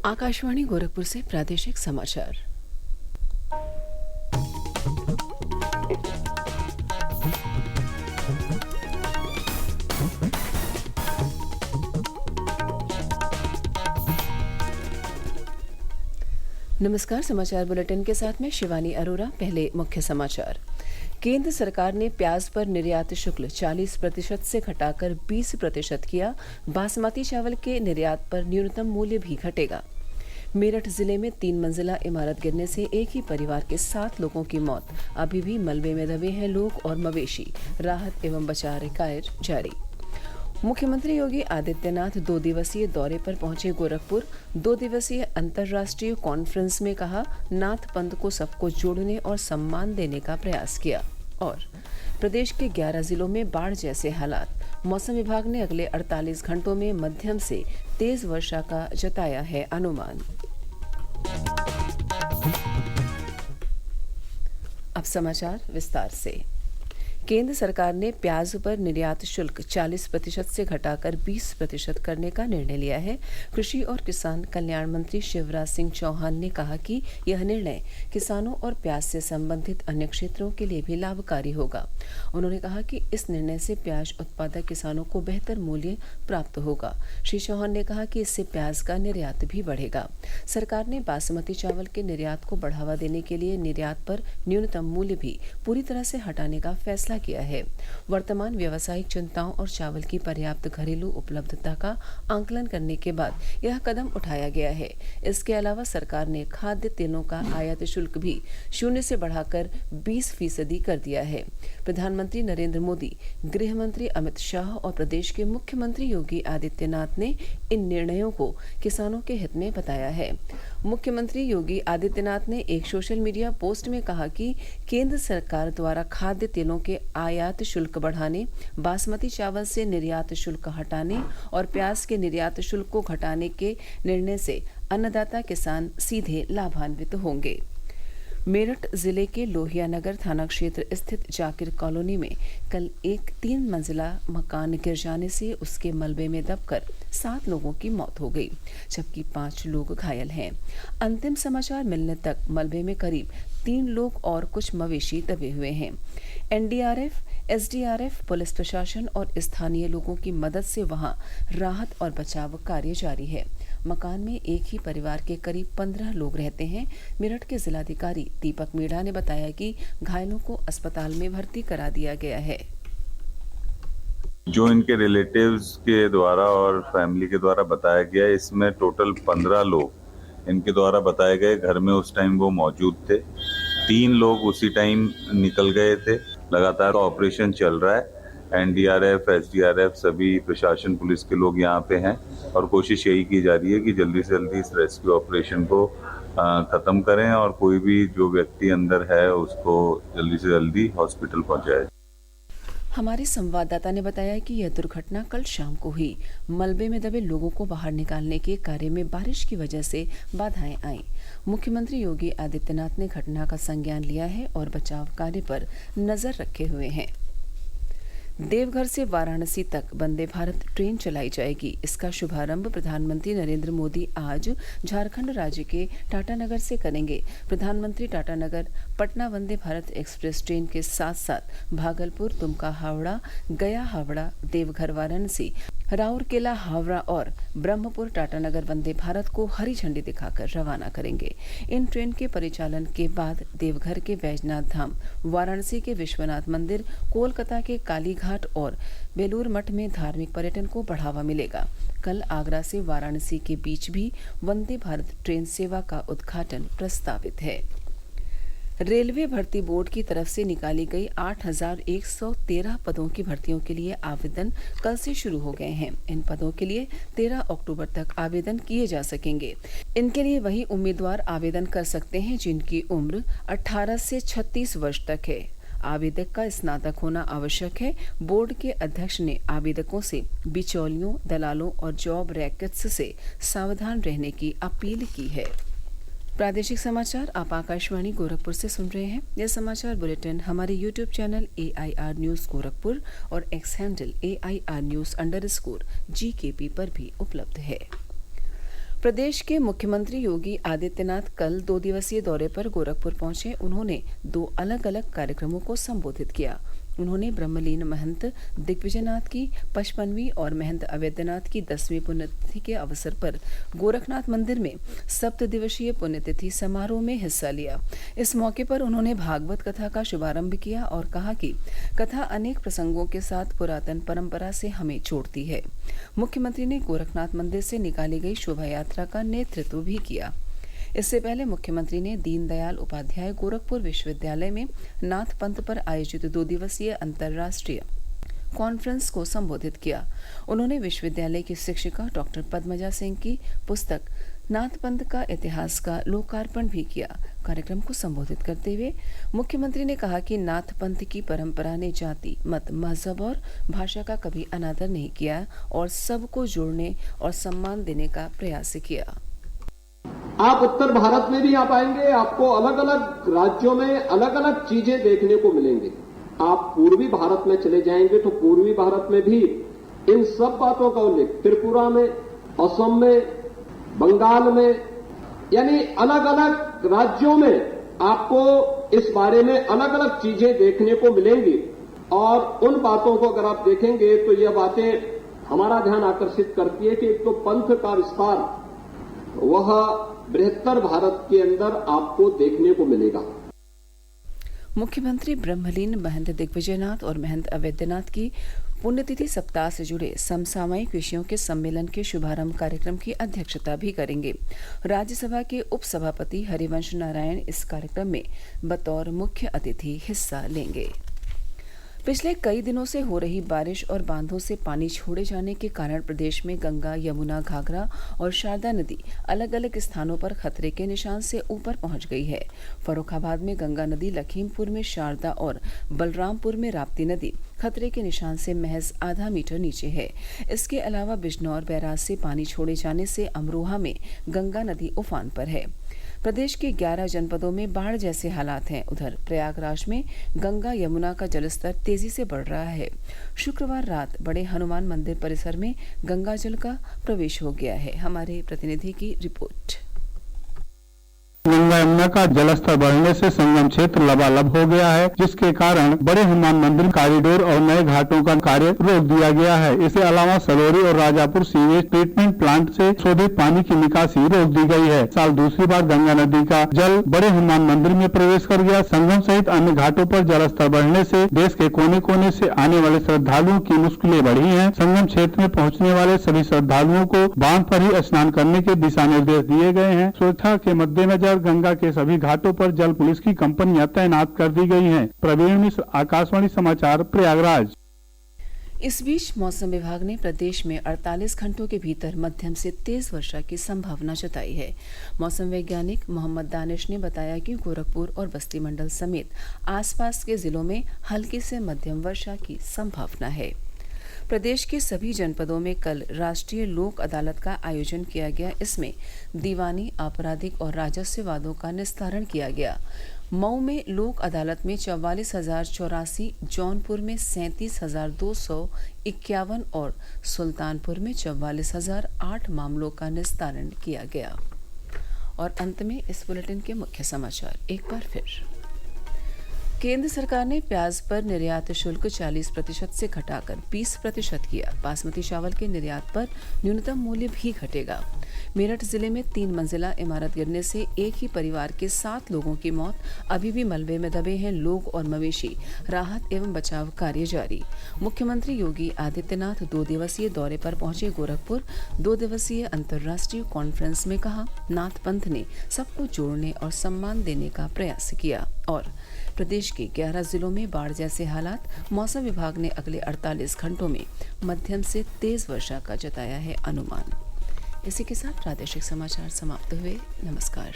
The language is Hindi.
आकाशवाणी गोरखपुर से प्रादेशिक समाचार। नमस्कार, समाचार बुलेटिन के साथ में शिवानी अरोरा। पहले मुख्य समाचार। केंद्र सरकार ने प्याज पर निर्यात शुल्क 40% से घटाकर 20% किया। बासमती चावल के निर्यात पर न्यूनतम मूल्य भी घटेगा। मेरठ जिले में 3 मंजिला इमारत गिरने से एक ही परिवार के 7 लोगों की मौत। अभी भी मलबे में दबे हैं लोग और मवेशी। राहत एवं बचाव कार्य जारी। मुख्यमंत्री योगी आदित्यनाथ 2 दिवसीय दौरे पर पहुंचे गोरखपुर। 2 दिवसीय अंतर्राष्ट्रीय कॉन्फ्रेंस में कहा, नाथ पंथ को सबको जोड़ने और सम्मान देने का प्रयास किया। और प्रदेश के 11 जिलों में बाढ़ जैसे हालात। मौसम विभाग ने अगले 48 घंटों में मध्यम से तेज वर्षा का जताया है अनुमान। अब समाचार विस्तार से। केंद्र सरकार ने प्याज पर निर्यात शुल्क 40% से घटाकर 20% करने का निर्णय लिया है। कृषि और किसान कल्याण मंत्री शिवराज सिंह चौहान ने कहा कि यह निर्णय किसानों और प्याज से संबंधित अन्य क्षेत्रों के लिए भी लाभकारी होगा। उन्होंने कहा कि इस निर्णय से प्याज उत्पादक किसानों को बेहतर मूल्य प्राप्त होगा। श्री चौहान ने कहा कि इससे प्याज का निर्यात भी बढ़ेगा। सरकार ने बासमती चावल के निर्यात को बढ़ावा देने के लिए निर्यात पर न्यूनतम मूल्य भी पूरी तरह से हटाने का फैसला किया है। वर्तमान व्यावसायिक चिंताओं और चावल की पर्याप्त घरेलू उपलब्धता का आंकलन करने के बाद यह कदम उठाया गया है। इसके अलावा सरकार ने खाद्य तेलों का आयात शुल्क भी 0 से बढ़ाकर 20% कर दिया है। प्रधानमंत्री नरेंद्र मोदी, गृह मंत्री अमित शाह और प्रदेश के मुख्यमंत्री योगी आदित्यनाथ ने इन निर्णयों को किसानों के हित में बताया है। मुख्यमंत्री योगी आदित्यनाथ ने एक सोशल मीडिया पोस्ट में कहा कि केंद्र सरकार द्वारा खाद्य तेलों के आयात शुल्क बढ़ाने, बासमती चावल से निर्यात शुल्क हटाने और प्याज के निर्यात शुल्क को घटाने के निर्णय से अन्नदाता किसान सीधे लाभान्वित होंगे। मेरठ जिले के लोहिया नगर थाना क्षेत्र स्थित जाकिर कॉलोनी में कल एक 3 मंजिला मकान गिर जाने से उसके मलबे में दबकर 7 लोगों की मौत हो गई, जबकि 5 लोग घायल हैं। अंतिम समाचार मिलने तक मलबे में करीब 3 लोग और कुछ मवेशी दबे हुए हैं। एनडीआरएफ, एसडीआरएफ, पुलिस प्रशासन और स्थानीय लोगों की मदद से वहां राहत और बचाव कार्य जारी है। मकान में एक ही परिवार के करीब 15 लोग रहते हैं। मेरठ के जिलाधिकारी दीपक मीणा ने बताया कि घायलों को अस्पताल में भर्ती करा दिया गया है। जो इनके रिलेटिव्स के द्वारा और फैमिली के द्वारा बताया गया, इसमें टोटल 15 लोग इनके द्वारा बताए गए घर में उस टाइम वो मौजूद थे। 3 लोग उसी टाइम निकल गए थे। लगातार ऑपरेशन चल रहा है। एनडीआरएफ, एसडीआरएफ, सभी प्रशासन, पुलिस के लोग यहाँ पे हैं और कोशिश यही की जा रही है कि जल्दी से जल्दी इस रेस्क्यू ऑपरेशन को खत्म करें और कोई भी जो व्यक्ति अंदर है उसको जल्दी से जल्दी हॉस्पिटल पहुंचाया। हमारे संवाददाता ने बताया कि यह दुर्घटना कल शाम को हुई। मलबे में दबे लोगों को बाहर निकालने के कार्य में बारिश की वजह से बाधाएं आईं। मुख्यमंत्री योगी आदित्यनाथ ने घटना का संज्ञान लिया है और बचाव कार्य पर नजर रखे हुए हैं। देवघर से वाराणसी तक वंदे भारत ट्रेन चलाई जाएगी। इसका शुभारंभ प्रधानमंत्री नरेंद्र मोदी आज झारखंड राज्य के टाटानगर से करेंगे। प्रधानमंत्री टाटानगर पटना वंदे भारत एक्सप्रेस ट्रेन के साथ साथ भागलपुर, दुमका, हावड़ा, गया हावड़ा, देवघर वाराणसी, राउरकेला हावड़ा और ब्रह्मपुर टाटानगर वंदे भारत को हरी झंडी दिखाकर रवाना करेंगे। इन ट्रेन के परिचालन के बाद देवघर के बैजनाथ धाम, वाराणसी के विश्वनाथ मंदिर, कोलकाता के काली घाट और बेलूर मठ में धार्मिक पर्यटन को बढ़ावा मिलेगा। कल आगरा से वाराणसी के बीच भी वंदे भारत ट्रेन सेवा का उद्घाटन प्रस्तावित है। रेलवे भर्ती बोर्ड की तरफ से निकाली गई 8,113 पदों की भर्तियों के लिए आवेदन कल से शुरू हो गए हैं। इन पदों के लिए 13 अक्टूबर तक आवेदन किए जा सकेंगे। इनके लिए वही उम्मीदवार आवेदन कर सकते हैं जिनकी उम्र 18 से 36 वर्ष तक है। आवेदक का स्नातक होना आवश्यक है। बोर्ड के अध्यक्ष ने आवेदकों से बिचौलियों, दलालों और जॉब रैकेट्स से सावधान रहने की अपील की है। प्रादेशिक समाचार आप आकाशवाणी गोरखपुर से सुन रहे हैं। यह समाचार बुलेटिन हमारे YouTube channel AIR news Gorakhpur और X handle AIR news _GKP पर भी उपलब्ध है। प्रदेश के मुख्यमंत्री योगी आदित्यनाथ कल 2 दिवसीय दौरे पर गोरखपुर पहुंचे। उन्होंने 2 अलग अलग कार्यक्रमों को संबोधित किया। उन्होंने ब्रह्मलीन महंत दिग्विजयनाथ की 55वीं और महंत अवैधनाथ की 10वीं पुण्यतिथि के अवसर पर गोरखनाथ मंदिर में 7 दिवसीय पुण्यतिथि समारोह में हिस्सा लिया। इस मौके पर उन्होंने भागवत कथा का शुभारंभ किया और कहा कि कथा अनेक प्रसंगों के साथ पुरातन परंपरा से हमें जोड़ती है। मुख्यमंत्री ने गोरखनाथ मंदिर से निकाली गई शोभा यात्रा का नेतृत्व भी किया। इससे पहले मुख्यमंत्री ने दीनदयाल उपाध्याय गोरखपुर विश्वविद्यालय में नाथ पंथ पर आयोजित 2 दिवसीय अंतर्राष्ट्रीय कॉन्फ्रेंस को संबोधित किया। उन्होंने विश्वविद्यालय की शिक्षिका डॉक्टर पद्मजा सिंह की पुस्तक नाथ पंथ का इतिहास का लोकार्पण भी किया। कार्यक्रम को संबोधित करते हुए मुख्यमंत्री ने कहा कि नाथ पंथ की परंपरा ने जाति, मत, मजहब और भाषा का कभी अनादर नहीं किया और सबको जोड़ने और सम्मान देने का प्रयास किया। आप उत्तर भारत में भी आ पाएंगे, आपको अलग अलग राज्यों में अलग अलग चीजें देखने को मिलेंगे। आप पूर्वी भारत में चले जाएंगे तो पूर्वी भारत में भी इन सब बातों का उल्लेख त्रिपुरा में, असम में, बंगाल में, यानी अलग अलग राज्यों में आपको इस बारे में अलग अलग चीजें देखने को मिलेंगी। और उन बातों को अगर आप देखेंगे तो यह बातें हमारा ध्यान आकर्षित करती है कि एक तो पंथ का विस्तार वह बृहत्तर भारत के अंदर आपको देखने को मिलेगा। मुख्यमंत्री ब्रह्मलीन महंत दिग्विजयनाथ और महंत अवैधनाथ की पुण्यतिथि सप्ताह से जुड़े समसामयिक विषयों के सम्मेलन के शुभारंभ कार्यक्रम की अध्यक्षता भी करेंगे। राज्यसभा के उपसभापति हरिवंश नारायण इस कार्यक्रम में बतौर मुख्य अतिथि हिस्सा लेंगे। पिछले कई दिनों से हो रही बारिश और बांधों से पानी छोड़े जाने के कारण प्रदेश में गंगा, यमुना, घाघरा और शारदा नदी अलग अलग स्थानों पर खतरे के निशान से ऊपर पहुंच गई है। फर्रुखाबाद में गंगा नदी, लखीमपुर में शारदा और बलरामपुर में राप्ती नदी खतरे के निशान से महज आधा मीटर नीचे है। इसके अलावा बिजनौर बैराज से पानी छोड़े जाने से अमरोहा में गंगा नदी उफान पर है। प्रदेश के 11 जनपदों में बाढ़ जैसे हालात हैं। उधर प्रयागराज में गंगा यमुना का जलस्तर तेजी से बढ़ रहा है। शुक्रवार रात बड़े हनुमान मंदिर परिसर में गंगा जल का प्रवेश हो गया है। हमारे प्रतिनिधि की रिपोर्ट। गंगा यमुना का जलस्तर बढ़ने से संगम क्षेत्र लबालब हो गया है, जिसके कारण बड़े हनुमान मंदिर कॉरिडोर और नए घाटों का कार्य रोक दिया गया है। इसके अलावा सलोरी और राजापुर सीवेज ट्रीटमेंट प्लांट से शोधित पानी की निकासी रोक दी गई है। साल दूसरी बार गंगा नदी का जल बड़े हनुमान मंदिर में प्रवेश कर गया। संगम सहित अन्य घाटों पर जलस्तर बढ़ने से देश के कोने कोने से आने वाले श्रद्धालुओं की मुश्किलें बढ़ी हैं। संगम क्षेत्र में पहुँचने वाले सभी श्रद्धालुओं को बांध पर ही स्नान करने के दिशा निर्देश दिए गए हैं। सुरक्षा के मद्देनजर गंगा के सभी घाटों पर जल पुलिस की कंपनियां तैनात कर दी गई हैं। प्रवीण मिश्र, आकाशवाणी समाचार, प्रयागराज। इस बीच मौसम विभाग ने प्रदेश में 48 घंटों के भीतर मध्यम से तेज वर्षा की संभावना जताई है। मौसम वैज्ञानिक मोहम्मद दानिश ने बताया कि गोरखपुर और बस्ती मंडल समेत आसपास के जिलों में हल्की से मध्यम वर्षा की संभावना है। प्रदेश के सभी जनपदों में कल राष्ट्रीय लोक अदालत का आयोजन किया गया। इसमें दीवानी, आपराधिक और राजस्व वादों का निस्तारण किया गया। मऊ में लोक अदालत में 44,084, जौनपुर में 37,251 और सुल्तानपुर में 44,008 मामलों का निस्तारण किया गया। और अंत में इस बुलेटिन के मुख्य समाचार एक बार फिर। केंद्र सरकार ने प्याज पर निर्यात शुल्क 40% से घटाकर 20% किया। बासमती चावल के निर्यात पर न्यूनतम मूल्य भी घटेगा। मेरठ जिले में 3 मंजिला इमारत गिरने से एक ही परिवार के 7 लोगों की मौत। अभी भी मलबे में दबे हैं लोग और मवेशी। राहत एवं बचाव कार्य जारी। मुख्यमंत्री योगी आदित्यनाथ 2 दिवसीय दौरे पर पहुंचे गोरखपुर। 2 दिवसीय अंतर्राष्ट्रीय कॉन्फ्रेंस में कहा, नाथ पंथ ने सबको जोड़ने और सम्मान देने का प्रयास किया। और प्रदेश के 11 जिलों में बाढ़ जैसे हालात। मौसम विभाग ने अगले 48 घंटों में मध्यम से तेज वर्षा का जताया है अनुमान। इसी के साथ प्रादेशिक समाचार समाप्त हुए। नमस्कार।